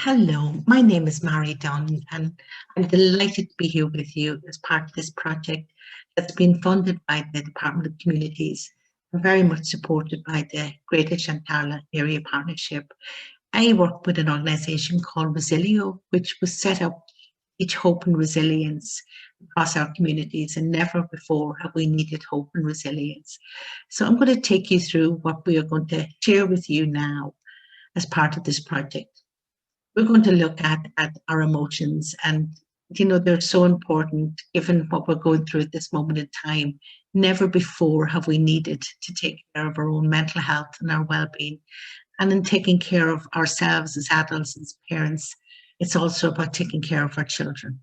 Hello, my name is Mary Dunn, and I'm delighted to be here with you as part of this project that's been funded by the Department of Communities and very much supported by the Greater Chantala Area Partnership. I work with an organisation called Resilio, which was set up to teach hope and resilience across our communities, and never before have we needed hope and resilience. So I'm going to take you through what we are going to share with you now as part of this project. We're going to look at our emotions, and they're so important given what we're going through at this moment in time. Never before have we needed to take care of our own mental health and our well-being. And in taking care of ourselves as adults, as parents, it's also about taking care of our children.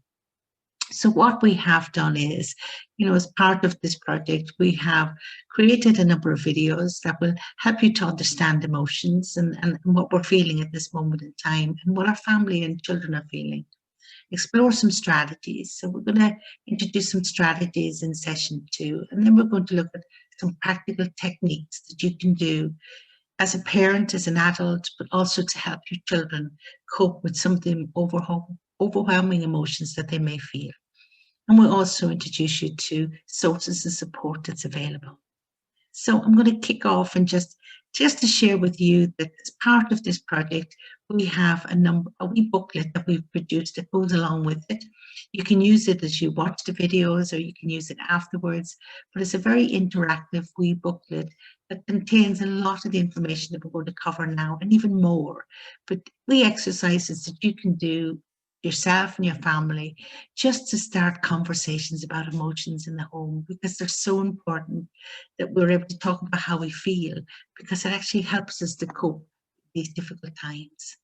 So what we have done is, as part of this project, we have created a number of videos that will help you to understand emotions and what we're feeling at this moment in time and what our family and children are feeling. Explore some strategies. So we're going to introduce some strategies in session 2, and then we're going to look at some practical techniques that you can do as a parent, as an adult, but also to help your children cope with some of the overwhelming emotions that they may feel. And we'll also introduce you to sources of support that's available. So I'm going to kick off and just to share with you that as part of this project, we have a wee booklet that we've produced that goes along with it. You can use it as you watch the videos, or you can use it afterwards, but it's a very interactive wee booklet that contains a lot of the information that we're going to cover now, and even more. But wee exercises that you can do yourself and your family just to start conversations about emotions in the home, because they're so important that we're able to talk about how we feel, because it actually helps us to cope with these difficult times.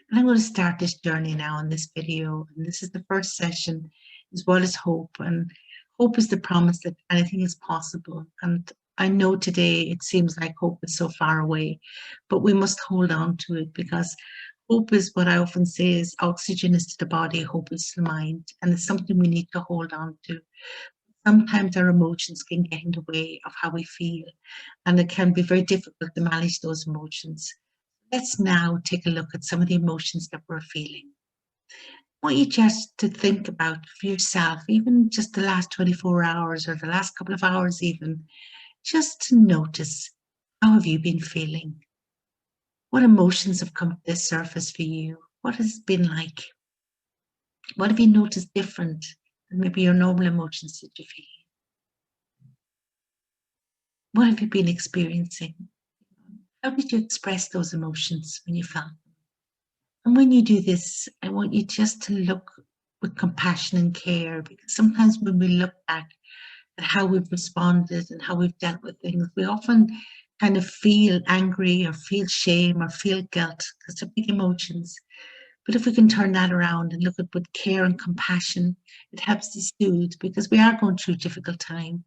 And I'm going to start this journey now in this video, and this is the first session, is what is hope? And hope is the promise that anything is possible. And I know today it seems like hope is so far away, but we must hold on to it, because hope is what I often say is oxygen is to the body, hope is to the mind, and it's something we need to hold on to. Sometimes our emotions can get in the way of how we feel, and it can be very difficult to manage those emotions. Let's now take a look at some of the emotions that we're feeling. I want you just to think about for yourself, even just the last 24 hours or the last couple of hours even, just to notice, how have you been feeling? What emotions have come to the surface for you? What has it been like? What have you noticed different than maybe your normal emotions that you feel? What have you been experiencing? How did you express those emotions when you felt them? And when you do this, I want you just to look with compassion and care, because sometimes when we look back at how we've responded and how we've dealt with things, we often kind of feel angry or feel shame or feel guilt, because they're big emotions. But if we can turn that around and look at with care and compassion, it helps to soothe, because we are going through a difficult time.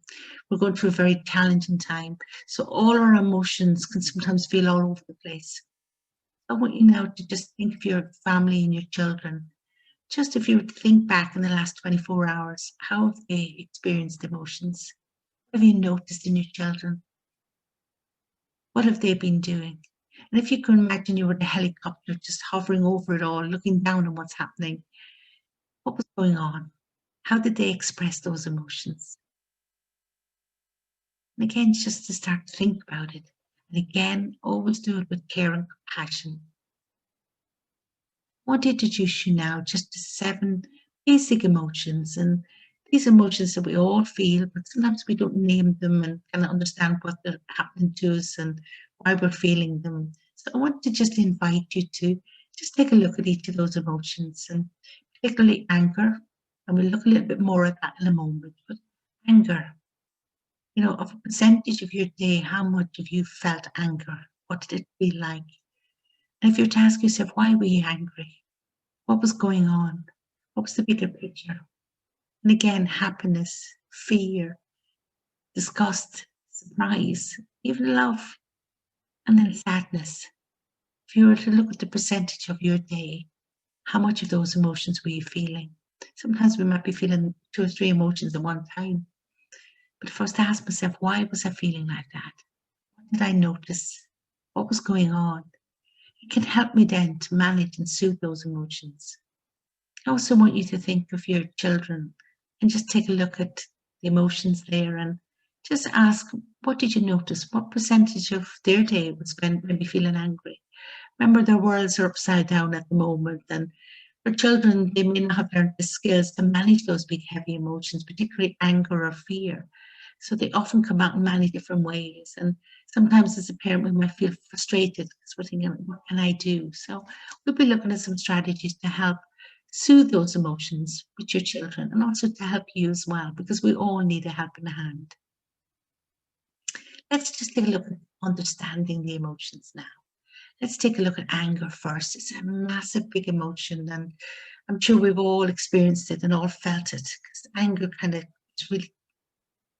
We're going through a very challenging time. So all our emotions can sometimes feel all over the place. I want you now to just think of your family and your children. Just if you were to think back in the last 24 hours, how have they experienced emotions? What have you noticed in your children? What have they been doing? And if you can imagine you were in a helicopter just hovering over it all, looking down on what's happening, what was going on? How did they express those emotions? And again, just to start to think about it. And again, always do it with care and compassion. I want to introduce you now just to 7 basic emotions. And these emotions that we all feel, but sometimes we don't name them and kind of understand what they're happening to us and why we're feeling them. So I want to just invite you to just take a look at each of those emotions, and particularly anger. And we'll look a little bit more at that in a moment. But anger, of a percentage of your day, how much have you felt anger? What did it feel like? And if you were to ask yourself, why were you angry? What was going on? What was the bigger picture? And again, happiness, fear, disgust, surprise, even love, and then sadness. If you were to look at the percentage of your day, how much of those emotions were you feeling? Sometimes we might be feeling 2 or 3 emotions at one time. But if I was to ask myself, why was I feeling like that? What did I notice? What was going on? It can help me then to manage and soothe those emotions. I also want you to think of your children and just take a look at the emotions there and just ask, what did you notice? What percentage of their day was spent maybe feeling angry? Remember, their worlds are upside down at the moment, and for children, they may not have learned the skills to manage those big, heavy emotions, particularly anger or fear. So they often come out in many different ways. And sometimes as a parent, we might feel frustrated because we're thinking, what can I do? So we'll be looking at some strategies to help soothe those emotions with your children and also to help you as well, because we all need a helping hand. Let's just take a look at understanding the emotions now. Let's take a look at anger first. It's a massive, big emotion, and I'm sure we've all experienced it and all felt it because anger kind of really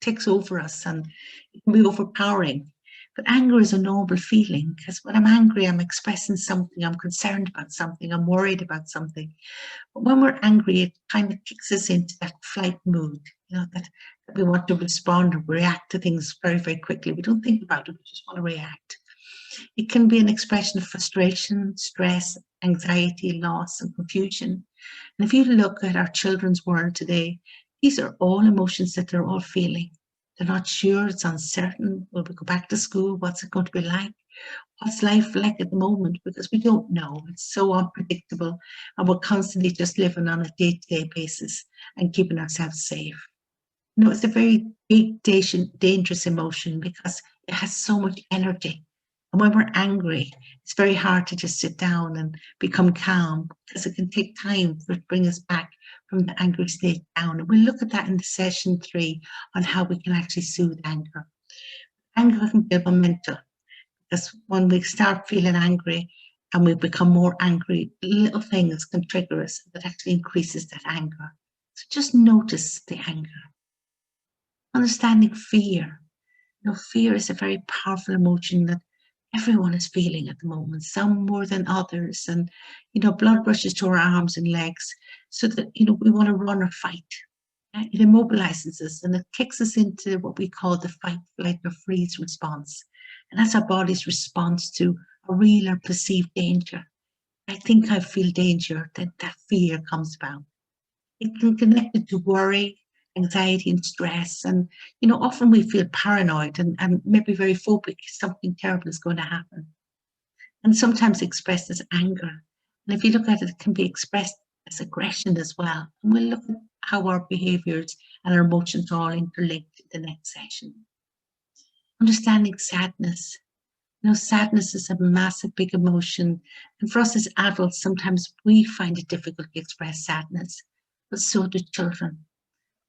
takes over us and it can be overpowering. But anger is a noble feeling because when I'm angry, I'm expressing something, I'm concerned about something, I'm worried about something. But when we're angry, it kind of kicks us into that flight mood, that we want to respond or react to things very, very quickly. We don't think about it, we just want to react. It can be an expression of frustration, stress, anxiety, loss, and confusion. And if you look at our children's world today, these are all emotions that they're all feeling. They're not sure, it's uncertain. Will we go back to school? What's it going to be like? What's life like at the moment? Because we don't know. It's so unpredictable. And we're constantly just living on a day-to-day basis and keeping ourselves safe. It's a very big, dangerous emotion because it has so much energy. And when we're angry, it's very hard to just sit down and become calm because it can take time for it to bring us back from the angry state down. And we'll look at that in the session 3 on how we can actually soothe anger. Anger can be mental because when we start feeling angry and we become more angry, little things can trigger us that actually increases that anger. So just notice the anger. Understanding fear. Fear is a very powerful emotion that everyone is feeling at the moment, some more than others. And, blood rushes to our arms and legs so that, we want to run or fight. It immobilizes us and it kicks us into what we call the fight, flight, or freeze response. And that's our body's response to a real or perceived danger. I think I feel danger, then that fear comes about. It can connect it to worry, anxiety, and stress. And, often we feel paranoid and maybe very phobic, something terrible is going to happen. And sometimes expressed as anger. And if you look at it, it can be expressed as aggression as well. And we'll look at how our behaviors and our emotions are all interlinked in the next session. Understanding sadness. Sadness is a massive, big emotion. And for us as adults, sometimes we find it difficult to express sadness, but so do children.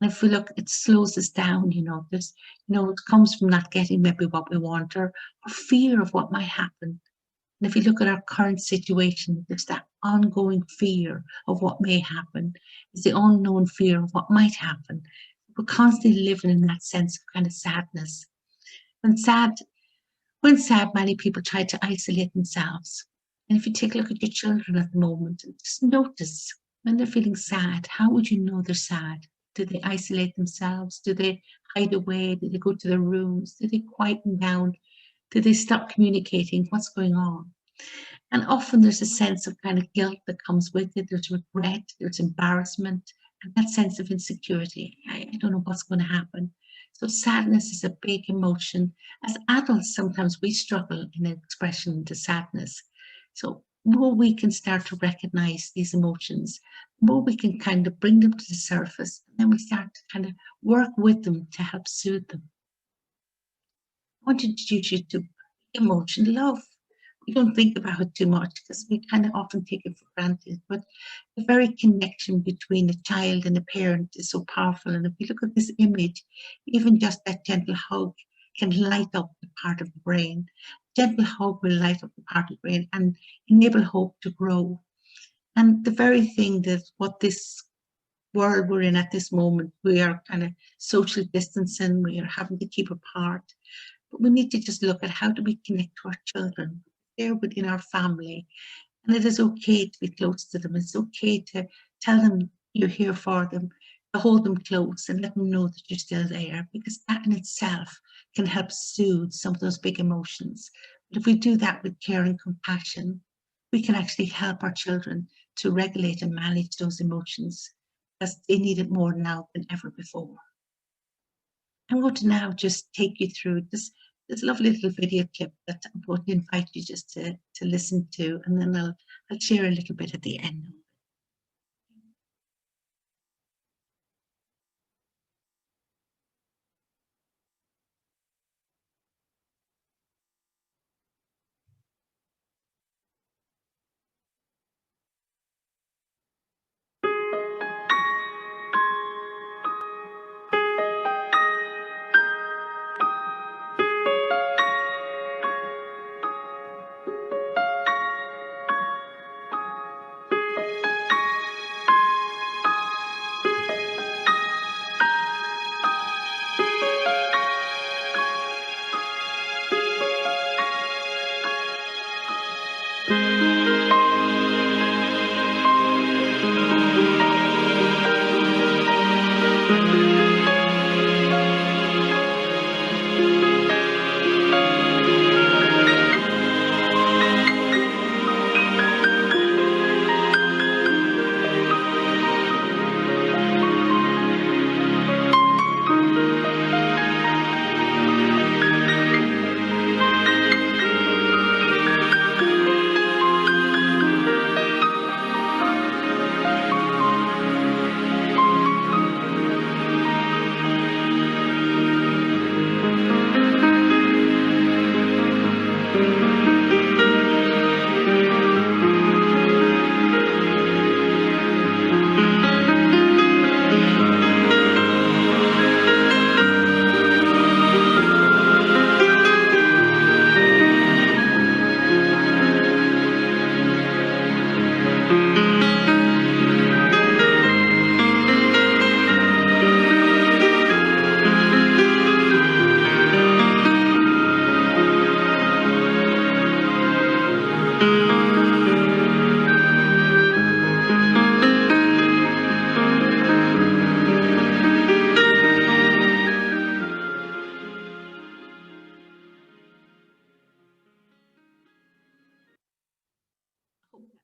And if we look, it slows us down, there's, it comes from not getting maybe what we want or fear of what might happen. And if you look at our current situation, there's that ongoing fear of what may happen. It's the unknown fear of what might happen. We're constantly living in that sense of kind of sadness. When sad, many people try to isolate themselves. And if you take a look at your children at the moment, just notice when they're feeling sad, how would you know they're sad? Do they isolate themselves? Do they hide away? Do they go to their rooms? Do they quieten down? Do they stop communicating? What's going on? And often there's a sense of kind of guilt that comes with it. There's regret, there's embarrassment, and that sense of insecurity. I don't know what's going to happen. So sadness is a big emotion. As adults, sometimes we struggle in expression to sadness. So more we can start to recognize these emotions, more we can kind of bring them to the surface, and then we start to kind of work with them to help soothe them. I want to introduce you to emotion love. We don't think about it too much because we kind of often take it for granted, but the very connection between a child and a parent is so powerful. And if you look at this image, even just that gentle hug can light up the part of the brain. Gentle hug will light up the part of the brain and enable hope to grow. And the very thing that what this world we're in at this moment, we are kind of social distancing, we are having to keep apart. But we need to just look at how do we connect to our children. They're within our family. And it is okay to be close to them. It's okay to tell them you're here for them, to hold them close and let them know that you're still there, because that in itself can help soothe some of those big emotions. But if we do that with care and compassion, we can actually help our children to regulate and manage those emotions, because they need it more now than ever before. I'm going to now just take you through this lovely little video clip that I'm going to invite you just to listen to, and then I'll share a little bit at the end.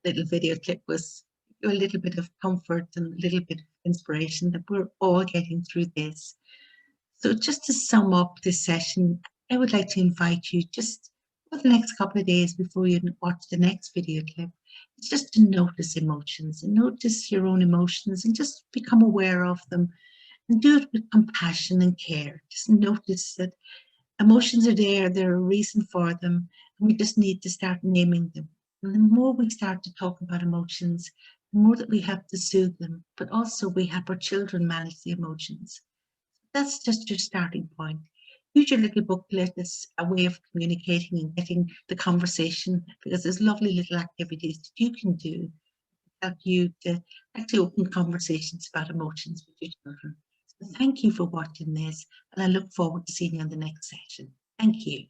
Little video clip was a little bit of comfort and a little bit of inspiration that we're all getting through this. So just to sum up this session, I would like to invite you just for the next couple of days before you watch the next video clip, it's just to notice emotions and notice your own emotions and just become aware of them and do it with compassion and care. Just notice that emotions are there, there are a reason for them, and we just need to start naming them. And the more we start to talk about emotions, the more that we have to soothe them, but also we help our children manage the emotions. That's just your starting point. Use your little booklet as a way of communicating and getting the conversation, because there's lovely little activities that you can do to help you to actually open conversations about emotions with your children. So thank you for watching this, and I look forward to seeing you on the next session. Thank you.